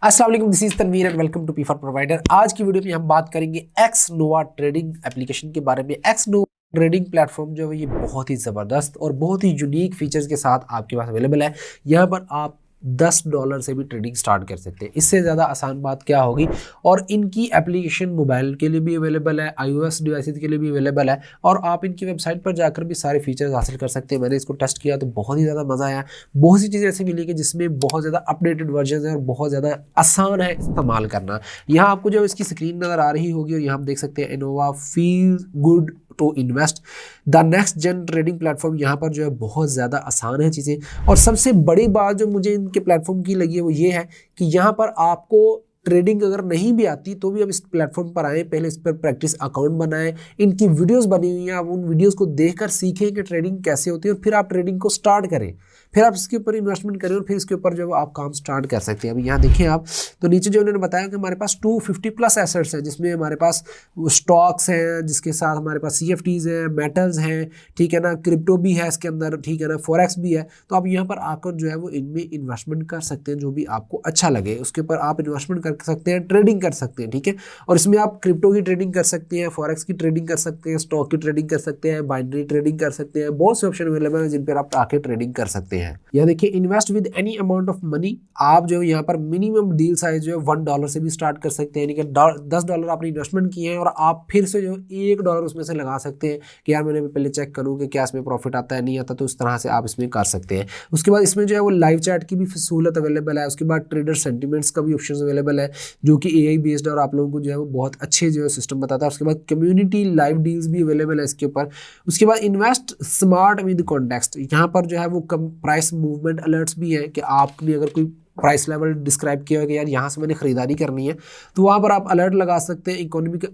अस्सलाम वालेकुम, this is Tanveer and welcome to P for provider. आज की वीडियो में हम बात करेंगे एक्स नोवा ट्रेडिंग एप्लीकेशन के बारे में। एक्स नोवा ट्रेडिंग प्लेटफॉर्म जो है ये बहुत ही ज़बरदस्त और बहुत ही यूनिक फीचर्स के साथ आपके पास अवेलेबल है। यहाँ पर आप $10 से भी ट्रेडिंग स्टार्ट कर सकते हैं। इससे ज़्यादा आसान बात क्या होगी। और इनकी एप्लीकेशन मोबाइल के लिए भी अवेलेबल है, iOS डिवाइसेस के लिए भी अवेलेबल है और आप इनकी वेबसाइट पर जाकर भी सारे फीचर्स हासिल कर सकते हैं। मैंने इसको टेस्ट किया तो बहुत ही ज़्यादा मज़ा आया। बहुत सी चीज़ें ऐसी मिली कि जिसमें बहुत ज़्यादा अपडेटेड वर्जन है और बहुत ज़्यादा आसान है इस्तेमाल करना। यहाँ आपको जो इसकी स्क्रीन नज़र आ रही होगी और यहाँ आप देख सकते हैं Innova feel good to invest the next gen trading platform. यहाँ पर जो है बहुत ज़्यादा आसान है चीज़ें। और सबसे बड़ी बात जो मुझे इनके प्लेटफॉर्म की लगी है वो ये है कि यहाँ पर आपको ट्रेडिंग अगर नहीं भी आती तो भी आप इस प्लेटफॉर्म पर आएँ, पहले इस पर प्रैक्टिस अकाउंट बनाएं। इनकी वीडियोस बनी हुई हैं, आप उन वीडियोस को देखकर सीखें कि ट्रेडिंग कैसे होती है और फिर आप ट्रेडिंग को स्टार्ट करें। फिर आप इसके ऊपर इन्वेस्टमेंट करें और फिर इसके ऊपर जो आप काम स्टार्ट कर सकते हैं। अभी यहाँ देखिए आप, तो नीचे जो उन्होंने बताया कि हमारे पास 250 प्लस एसेट्स हैं, जिसमें हमारे पास स्टॉक्स हैं, जिसके साथ हमारे पास CFDs हैं, मेटल्स हैं, ठीक है ना, क्रिप्टो भी है इसके अंदर, ठीक है ना, फॉरेक्स भी है। तो आप यहाँ पर आकर जो है वो इनमें इन्वेस्टमेंट कर सकते हैं, जो भी आपको अच्छा लगे उसके ऊपर आप इन्वेस्टमेंट कर सकते हैं, ट्रेडिंग कर सकते हैं, ठीक है। और इसमें आप क्रिप्टो की ट्रेडिंग कर सकते हैं, फॉरेक्स की ट्रेडिंग कर सकते हैं, स्टॉक की ट्रेडिंग कर सकते हैं, बाइनरी ट्रेडिंग कर सकते हैं। बहुत से ऑप्शन अवेलेबल है जिन पर आप आके ट्रेडिंग कर सकते हैं। यहाँ देखिए, invest with any amount of money. आप जो है यहाँ पर मिनिमम डील साइज जो है $1 से भी स्टार्ट कर सकते हैं, यानी कि $10 आपने इन्वेस्टमेंट किए हैं और आप फिर से जो $1 उसमें से लगा सकते हैं कि यार मैंने पहले चेक करूँ कि क्या इसमें प्रॉफिट आता है नहीं आता। तो इस तरह से आप इसमें कर सकते हैं। उसके बाद इसमें जो है वो लाइव चैट की भी सहूलत अवेलेबल है। उसके बाद ट्रेडर सेंटिमेंट्स का भी ऑप्शन अवेलेबल है जो कि AI बेस्ड और आप लोगों को जो है वो बहुत अच्छे जो है सिस्टम बताता है। उसके बाद कम्युनिटी लाइव डील्स भी अवेलेबल है इसके ऊपर। उसके बाद इन्वेस्ट स्मार्ट विद कॉन्टेक्स्ट, यहाँ पर जो है वो कम प्राइस मूवमेंट अलर्ट्स भी है कि आपने अगर कोई प्राइस लेवल डिस्क्राइब किया है कि यार यहाँ से मैंने खरीदारी करनी है तो वहाँ पर आप अलर्ट लगा सकते हैं। इकोनॉमिक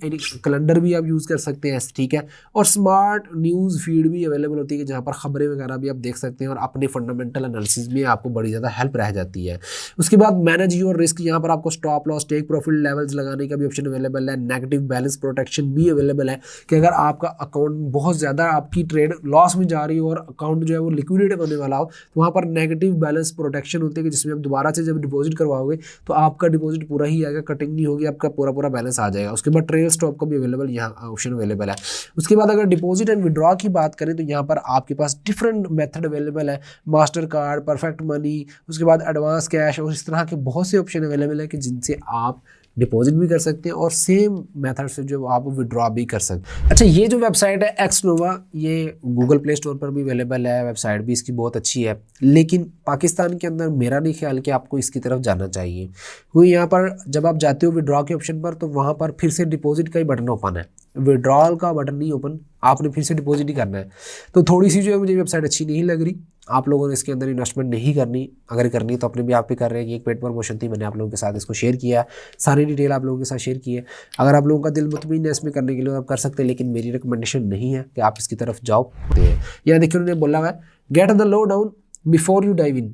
कैलेंडर भी आप यूज़ कर सकते हैं, ठीक है। और स्मार्ट न्यूज़ फीड भी अवेलेबल होती है कि जहाँ पर खबरें वगैरह भी आप देख सकते हैं और अपने फंडामेंटल एनालिसिस में आपको बड़ी ज़्यादा हेल्प रह जाती है। उसके बाद मैनेज योर रिस्क, यहाँ पर आपको stop loss take profit levels लगाने का भी ऑप्शन अवेलेबल है। नेगेटिव बैलेंस प्रोटेक्शन भी अवेलेबल है कि अगर आपका अकाउंट बहुत ज़्यादा आपकी ट्रेड लॉस में जा रही हो और अकाउंट जो है वो लिक्विडेट होने वाला हो तो वहाँ पर नेगेटिव बैलेंस प्रोटेक्शन होती है कि जिसमें आप दोबारा से जब डिपॉजिट करवाओगे तो आपका डिपॉजिट पूरा ही आएगा, कटिंग नहीं होगी, आपका पूरा पूरा बैलेंस आ जाएगा। उसके बाद ट्रेल स्टॉप का भी अवेलेबल यहाँ ऑप्शन अवेलेबल है। उसके बाद अगर डिपॉजिट एंड विड्रॉ की बात करें तो यहाँ पर आपके पास डिफरेंट मेथड अवेलेबल है, मास्टर कार्ड, परफेक्ट मनी, उसके बाद एडवांस कैश और इस तरह के बहुत से ऑप्शन अवेलेबल है कि जिनसे आप डिपॉजिट भी कर सकते हैं और सेम मेथड से जो आप विड्रॉ भी कर सकते हैं। अच्छा, ये जो वेबसाइट है एक्स नोवा, ये गूगल प्ले स्टोर पर भी अवेलेबल है। वेबसाइट भी इसकी बहुत अच्छी है, लेकिन पाकिस्तान के अंदर मेरा नहीं ख्याल कि आपको इसकी तरफ जाना चाहिए, क्योंकि यहाँ पर जब आप जाते हो विड्रॉ के ऑप्शन पर तो वहाँ पर फिर से डिपॉजिट का ही बटन ओपन है, विड्रॉल का बटन नहीं ओपन, आपने फिर से डिपॉजिट ही करना है। तो थोड़ी सी जो है मुझे वेबसाइट अच्छी नहीं लग रही। आप लोगों ने इसके अंदर इन्वेस्टमेंट नहीं करनी, अगर करनी तो अपने भी आप ही कर रहे हैं कि एक पेड प्रमोशन थी, मैंने आप लोगों के साथ इसको शेयर किया, सारी डिटेल आप लोगों के साथ शेयर की है। अगर आप लोगों का दिल मुतमईन है इसमें करने के लिए आप कर सकते हैं, लेकिन मेरी रिकमेंडेशन नहीं है कि आप इसकी तरफ जाओ। यहाँ देखिए उन्होंने बोला हुआ है get the low down before you dive in.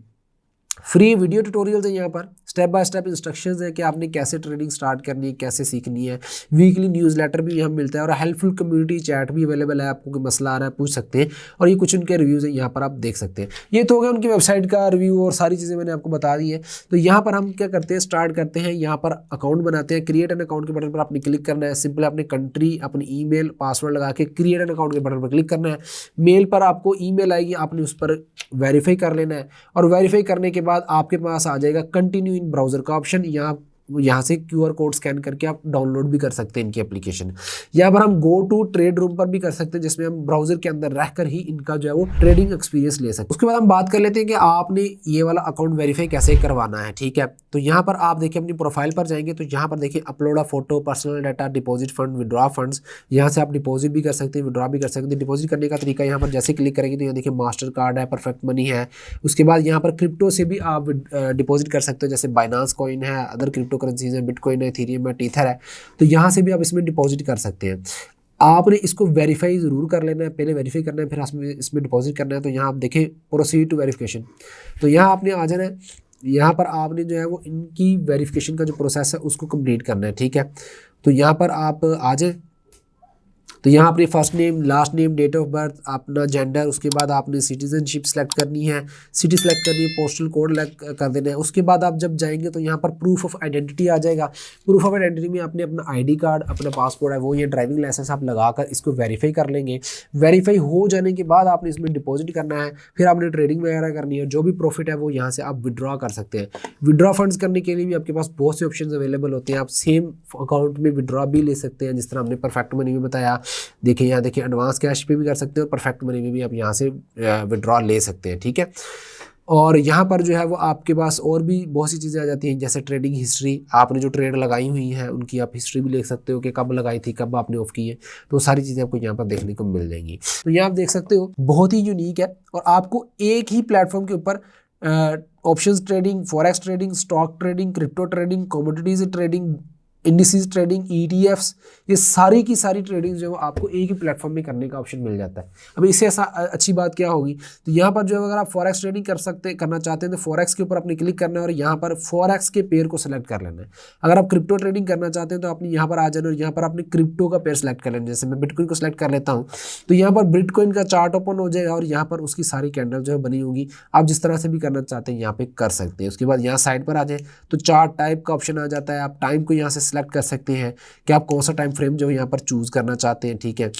Free video tutorials है, यहाँ पर स्टेप बाय स्टेप इंस्ट्रक्शंस है कि आपने कैसे ट्रेडिंग स्टार्ट करनी है, कैसे सीखनी है। वीकली न्यूज़लेटर भी यहाँ मिलता है और हेल्पफुल कम्युनिटी चैट भी अवेलेबल है, आपको कोई मसला आ रहा है पूछ सकते हैं। और ये कुछ उनके रिव्यूज़ हैं, यहाँ पर आप देख सकते हैं। ये तो हो गया उनकी वेबसाइट का रिव्यू और सारी चीज़ें मैंने आपको बता दी है। तो यहाँ पर हम क्या करते हैं, स्टार्ट करते हैं, यहाँ पर अकाउंट बनाते हैं। क्रिएट एन अकाउंट के बटन पर आपने क्लिक करना है। सिंपल अपने कंट्री, अपनी ईमेल, पासवर्ड लगा के क्रिएट एन अकाउंट के बटन पर क्लिक करना है। मेल पर आपको ईमेल आएगी, आपने उस पर वेरीफाई कर लेना है और वेरीफाई करने के बाद आपके पास आ जाएगा कंटिन्यू इन ब्राउज़र का ऑप्शन। यहाँ से QR कोड स्कैन करके आप डाउनलोड भी कर सकते हैं इनकी एप्लीकेशन। यहाँ पर हम गो टू ट्रेड रूम पर भी कर सकते हैं, जिसमें हम ब्राउजर के अंदर रहकर ही इनका जो है वो ट्रेडिंग एक्सपीरियंस ले सकते हैं। उसके बाद हम बात कर लेते हैं कि आपने ये वाला अकाउंट वेरीफाई कैसे करवाना है, ठीक है। तो यहाँ पर आप देखिए अपनी प्रोफाइल पर जाएंगे तो यहाँ पर देखिए अपलोड अ photo, personal data, deposit fund, withdraw funds. यहाँ से आप डिपॉजिट भी कर सकते हैं, विड्रॉ भी कर सकते हैं। डिपॉजिट करने का तरीका यहाँ पर जैसे क्लिक करेंगे तो यहाँ देखिए मास्टर कार्ड है, परफेक्ट मनी है। उसके बाद यहाँ पर क्रिप्टो से भी आप डिपॉजिट कर सकते हो, जैसे बाइनांस कॉइन है, अदर क्रिप्टो करेंसीज है, बिटकॉइन है, इथेरियम है, टीथर है। तो यहाँ से भी आप इसमें डिपॉजिट कर सकते हैं। आपने इसको वेरीफाई ज़रूर कर लेना है, पहले वेरीफाई करना है फिर इसमें डिपॉजिट करना है। तो यहाँ आप देखें प्रोसीड टू वेरिफिकेशन, तो यहाँ आपने आ जाना है। यहाँ पर आपने जो है वो इनकी वेरिफिकेशन का जो प्रोसेस है उसको कंप्लीट करना है, ठीक है। तो यहाँ पर आप आ जाए। तो यहाँ अपनी first name, last name, date of birth, अपना जेंडर, उसके बाद आपने सिटीजनशिप सेलेक्ट करनी है, सिटी सेलेक्ट करनी है, पोस्टल कोड कर देना है। उसके बाद आप जब जाएंगे तो यहाँ पर प्रूफ ऑफ आइडेंटिटी आ जाएगा। प्रूफ ऑफ आइडेंटिटी में आपने अपना ID कार्ड, अपना पासपोर्ट है वो, ये ड्राइविंग लाइसेंस आप लगाकर इसको वेरीफाई कर लेंगे। वेरीफाई हो जाने के बाद आपने इसमें डिपॉजिट करना है, फिर आपने ट्रेडिंग वगैरह करनी है। जो भी प्रॉफिट है वो यहाँ से आप विड्रॉ कर सकते हैं। विड्रॉ फंड्स करने के लिए भी आपके पास बहुत से ऑप्शन अवेलेबल होते हैं। आप सेम अकाउंट में विड्रॉ भी ले सकते हैं, जिस तरह हमने परफेक्ट मनी में बताया। देखिए यहाँ देखिए एडवांस कैश पे भी कर सकते हैं और परफेक्ट मनी में भी आप यहाँ से विड्रॉ ले सकते हैं, ठीक है। और यहाँ पर जो है वो आपके पास और भी बहुत सी चीज़ें आ जाती हैं, जैसे ट्रेडिंग हिस्ट्री, आपने जो ट्रेड लगाई हुई हैं उनकी आप हिस्ट्री भी देख सकते हो कि कब लगाई थी, कब आपने ऑफ की है। तो सारी चीज़ें आपको यहाँ पर देखने को मिल जाएंगी। तो यहाँ आप देख सकते हो बहुत ही यूनिक है और आपको एक ही प्लेटफॉर्म के ऊपर options trading, forex trading, stock trading, crypto trading, commodities trading, indices trading, ETFs, ये सारी की सारी ट्रेडिंग जो है आपको एक ही प्लेटफॉर्म में करने का ऑप्शन मिल जाता है। अब इससे अच्छी बात क्या होगी, तो यहाँ पर जो है अगर आप फॉरेक्स ट्रेडिंग करना चाहते हैं तो फॉरेक्स के ऊपर आपने क्लिक करना है और यहाँ पर फॉरेक्स के पेयर को सिलेक्ट कर लेना है। अगर आप क्रिप्टो ट्रेडिंग करना चाहते हैं तो आपने यहाँ पर आ जाना और यहाँ पर आपने क्रिप्टो का पेयर सेलेक्ट कर लेना। जैसे मैं बिटकॉइन को सिलेक्ट कर लेता हूँ तो यहाँ पर बिटकॉइन का चार्ट ओपन हो जाएगा और यहाँ पर उसकी सारी कैंडल जो है बनी होगी। आप जिस तरह से भी करना चाहते हैं यहाँ पे कर सकते हैं। उसके बाद यहाँ साइड पर आ जाए तो चार्ट टाइप का ऑप्शन आ जाता है। आप टाइम को यहाँ से सिलेक्ट कर सकते हैं कि आप कौन सा टाइम फ्रेम जो यहाँ पर चूज करना चाहते हैं, ठीक है।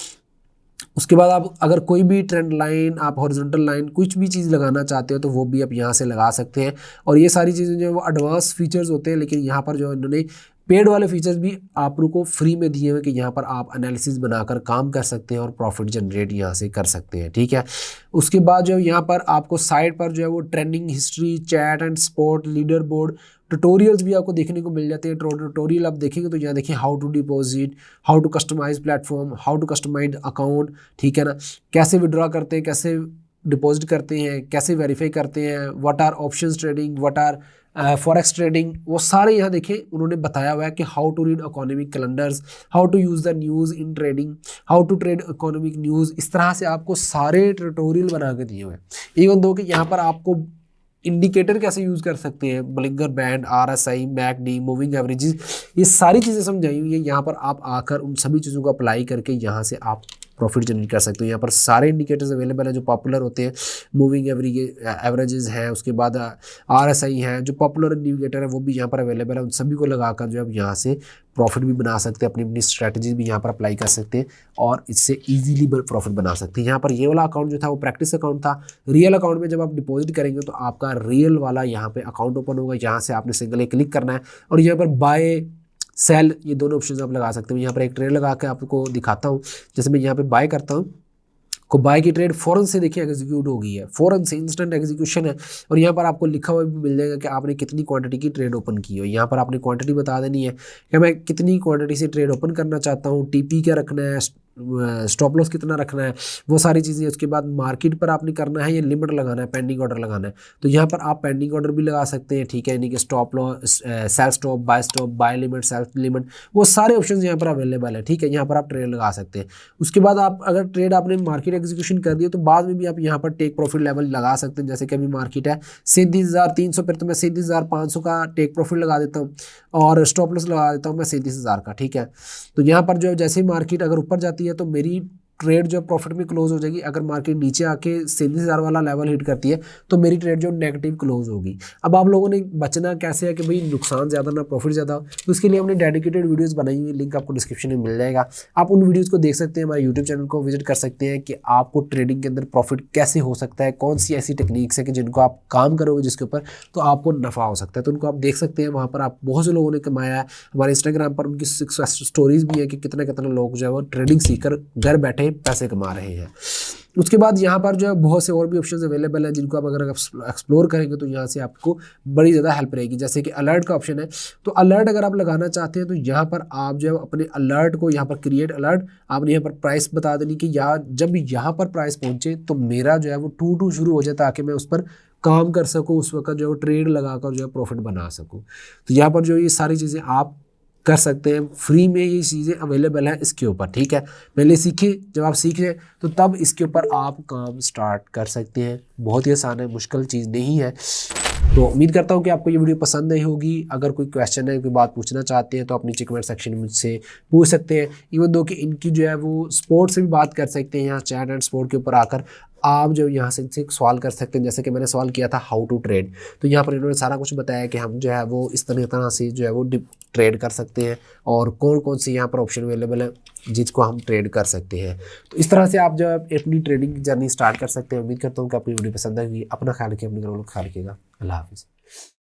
उसके बाद आप अगर कोई भी ट्रेंड लाइन, आप हॉरिजॉन्टल लाइन, कुछ भी चीज़ लगाना चाहते हो तो वो भी आप यहाँ से लगा सकते हैं। और ये सारी चीज़ें जो है वो एडवांस फीचर्स होते हैं, लेकिन यहाँ पर जो इन्होंने पेड वाले फीचर्स भी आप लोग को फ्री में दिए हुए कि यहाँ पर आप एनालिसिस बनाकर काम कर सकते हैं और प्रॉफिट जनरेट यहाँ से कर सकते हैं, ठीक है। उसके बाद जो यहाँ पर आपको साइड पर जो है वो trending history, chat and spot, leader board, tutorials भी आपको देखने को मिल जाते हैं। ट्यूटोरियल आप देखेंगे तो यहाँ देखिए how to deposit, how to customise platform, how to customise account, ठीक है ना, कैसे विड्रॉ करते हैं, कैसे डिपॉजिट करते हैं, कैसे वेरीफाई करते हैं, what are options trading, what are forex trading, वो सारे यहाँ देखें उन्होंने बताया हुआ है कि how to read economic calendars, how to use the news in trading, how to trade economic news. इस तरह से आपको सारे ट्यूटोरियल बना के दिए हुए हैं। इवन दो कि यहाँ पर आपको इंडिकेटर कैसे यूज़ कर सकते हैं, blinker band, RSI, McD, moving averages, ये सारी चीज़ें समझाई हुई है। यहाँ पर आप आकर उन सभी चीज़ों को अप्लाई करके यहाँ से आप प्रॉफिट जनरेट कर सकते हो। यहाँ पर सारे इंडिकेटर्स अवेलेबल हैं जो पॉपुलर होते हैं। मूविंग एवरेजेस हैं, उसके बाद RSI है, जो पॉपुलर इंडिकेटर है वो भी यहाँ पर अवेलेबल है। उन सभी को लगाकर जो है यहाँ से प्रॉफिट भी बना सकते हैं, अपनी अपनी स्ट्रैटेजी भी यहाँ पर अप्लाई कर सकते हैं और इससे इजीली प्रॉफिट बना सकते हैं। यहाँ पर ये वाला अकाउंट जो था वो प्रैक्टिस अकाउंट था। रियल अकाउंट में जब आप डिपॉजिट करेंगे तो आपका रियल वाला यहाँ पे अकाउंट ओपन होगा। यहाँ से आपने सिंगल क्लिक करना है और यहाँ पर बाय सेल, ये दोनों ऑप्शन आप लगा सकते हो। यहाँ पर एक ट्रेड लगा के आपको दिखाता हूँ। जैसे मैं यहाँ पे बाय करता हूँ को बाय की ट्रेड फ़ौरन से देखिए एग्जीक्यूट हो गई है, फ़ौरन से इंस्टेंट एग्जीक्यूशन है। और यहाँ पर आपको लिखा हुआ भी मिल जाएगा कि आपने कितनी क्वांटिटी की ट्रेड ओपन की हो। यहाँ पर आपने क्वांटिटी बता देनी है कि मैं कितनी क्वांटिटी से ट्रेड ओपन करना चाहता हूँ, TP क्या रखना है, स्टॉप लॉस कितना रखना है, वो सारी चीज़ें। उसके बाद मार्केट पर आपने करना है या लिमिट लगाना है, पेंडिंग ऑर्डर लगाना है, तो यहाँ पर आप पेंडिंग ऑर्डर भी लगा सकते हैं, ठीक है। यानी कि stop loss, sell stop, buy limit, self limit, वो सारे ऑप्शंस यहाँ पर अवेलेबल है, ठीक है। यहाँ पर आप ट्रेड लगा सकते हैं। उसके बाद आप अगर ट्रेड आपने मार्केट एग्जीक्यूशन कर दिया तो बाद में भी आप यहाँ पर टेक प्रॉफिट लेवल लगा सकते हैं। जैसे कि अभी मार्केट है 37,300 पर, तो मैं 37,500 का टेक प्रॉफिट लगा देता हूँ और स्टॉप लॉस लगा देता हूँ मैं 37,000 का, ठीक है। तो यहाँ पर जो जैसे ही मार्केट अगर ऊपर जाती है तो मेरी ट्रेड जो प्रॉफिट में क्लोज हो जाएगी। अगर मार्केट नीचे आके 37,000 वाला लेवल हिट करती है तो मेरी ट्रेड जो नेगेटिव क्लोज होगी। अब आप लोगों ने बचना कैसे है कि भाई नुकसान ज़्यादा ना प्रॉफिट ज़्यादा हो, तो उसके लिए हमने डेडिकेटेड वीडियोस बनाई हुई, लिंक आपको डिस्क्रिप्शन में मिल जाएगा। आप उन वीडियोज़ को देख सकते हैं, हमारे यूट्यूब चैनल को विजिट कर सकते हैं कि आपको ट्रेडिंग के अंदर प्रॉफिट कैसे हो सकता है, कौन सी ऐसी टेक्निक्स है कि जिनको आप काम करोगे जिसके ऊपर तो आपको नफ़ा हो सकता है। तो उनको आप देख सकते हैं, वहाँ पर आप बहुत से लोगों ने कमाया है। हमारे इंस्टाग्राम पर उनकी सक्सेस स्टोरीज भी है कि कितना कितना लोग जो है वो ट्रेडिंग सीखकर घर बैठे पैसे कमा रहे हैं। उसके बाद यहाँ पर जो है बहुत से और भी ऑप्शंस अवेलेबल हैं जिनको आप अगर एक्सप्लोर करेंगे तो यहाँ से आपको बड़ी ज़्यादा हेल्प रहेगी। जैसे कि अलर्ट का ऑप्शन है, तो अलर्ट अगर आप लगाना चाहते हैं तो यहाँ पर आप जो है अपने अलर्ट को यहाँ पर क्रिएट अलर्ट, आपने यहाँ पर प्राइस बता देनी कि जब यहाँ पर प्राइस पहुँचे तो मेरा जो है वो टू शुरू हो जाए ताकि मैं उस पर काम कर सकूँ, उस वक्त जो है ट्रेड लगाकर जो है प्रॉफिट बना सकूँ। तो यहाँ पर जो ये सारी चीज़ें आप कर सकते हैं, फ्री में ये चीज़ें अवेलेबल हैं इसके ऊपर, ठीक है। पहले सीखिए, जब आप सीख लें तो तब इसके ऊपर आप काम स्टार्ट कर सकते हैं। बहुत ही आसान है, मुश्किल चीज़ नहीं है। तो उम्मीद करता हूँ कि आपको ये वीडियो पसंद आई होगी। अगर कोई क्वेश्चन है, कोई बात पूछना चाहते हैं तो आप नीचे कमेंट सेक्शन में मुझसे पूछ सकते हैं। इवन दो कि इनकी जो है वो स्पोर्ट्स से भी बात कर सकते हैं, यहाँ चैट एंड स्पोर्ट के ऊपर आकर आप जो यहाँ से इनसे सवाल कर सकते हैं। जैसे कि मैंने सवाल किया था हाउ टू ट्रेड, तो यहाँ पर इन्होंने सारा कुछ बताया कि हम जो है वो इस तरह से जो है वो ट्रेड कर सकते हैं और कौन कौन सी यहाँ पर ऑप्शन अवेलेबल है जिसको हम ट्रेड कर सकते हैं। तो इस तरह से आप जो है अपनी ट्रेडिंग जर्नी स्टार्ट कर सकते हैं। उम्मीद करता हूँ कि आपको वीडियो पसंद आएगी। अपना ख्याल रखिए, अपने घरों का ख्याल रखिएगा। अल्लाह हाफिज़।